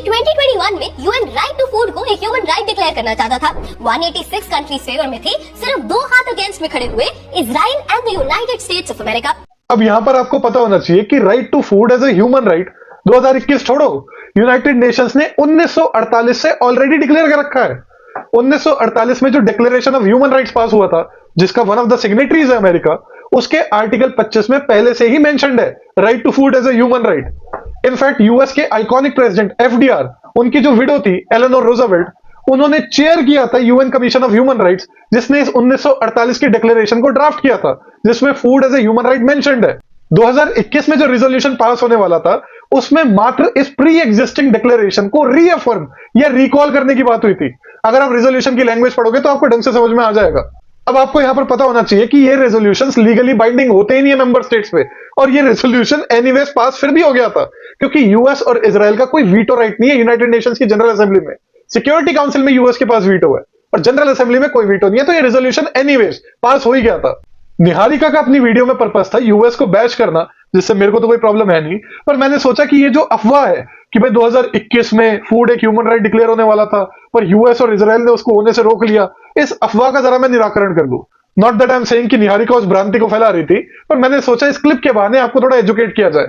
2021 में UN right to food को एक ह्यूमन राइट डिक्लेयर करना चाहता था। 186 कंट्रीज फेवर में थे, सिर्फ 2 हाथ अगेंस्ट में खड़े हुए Israel and the United States of America. अब यहाँ पर आपको पता होना चाहिए कि right to food as a human right 2021 छोड़ो, यूनाइटेड नेशंस ने 1948 से ऑलरेडी डिक्लेयर कर रखा है। 1948 में जो declaration of human rights pass हुआ था, जिसका वन ऑफ द सिग्नेटरीज है अमेरिका, उसके आर्टिकल 25 में पहले से ही मेंशन्ड है right to food as a human right. In fact US के आइकॉनिक प्रेसिडेंट एफडीआर, उनकी जो विडो थी एलेनोर रूजवेल्ट, उन्होंने चेयर किया था UN commission of human rights, जिसने इस 1948 की डिक्लेरेशन को ड्राफ्ट किया था, जिसमें food as a human right mentioned है। 2021 में जो रिजोल्यूशन पास होने वाला था, उसमें मात्र इस प्री एग्जिस्टिंग डिक्लेरेशन को रीअफर्म या रिकॉल करने की बात हुई थी। अगर आप रिजोल्यूशन की लैंग्वेज पढ़ोगे तो आपको ढंग से समझ में आ जाएगा। अब आपको यहां पर पता होना चाहिए कि ये रेजोल्यूशंस लीगली बाइंडिंग होते ही नहीं है मेंबर स्टेट्स पे, और ये रेजोल्यूशन एनीवेज पास फिर भी हो गया था, क्योंकि यूएस और इजराइल का कोई वीटो राइट नहीं है यूनाइटेड नेशंस की जनरल असेंबली में। सिक्योरिटी काउंसिल में यूएस के पास वीटो है और जनरल असेंबली में कोई वीटो नहीं है, तो ये रेजोल्यूशन एनीवेज पास हो ही गया था। निहारिका का अपनी वीडियो में पर्पस था यूएस को बैश करना, जिससे मेरे को तो कोई प्रॉब्लम है नहीं, पर मैंने सोचा कि ये जो अफवाह है कि भाई 2021 में फूड एक ह्यूमन राइट डिक्लेयर होने वाला था, पर यूएस और इजराइल ने उसको होने से रोक लिया, इस अफवाह का जरा मैं निराकरण कर दूं। Not that I am saying कि निहारिका उस भ्रांति को फैला रही थी, पर मैंने सोचा इस क्लिप के बहाने आपको थोड़ा एजुकेट किया जाए।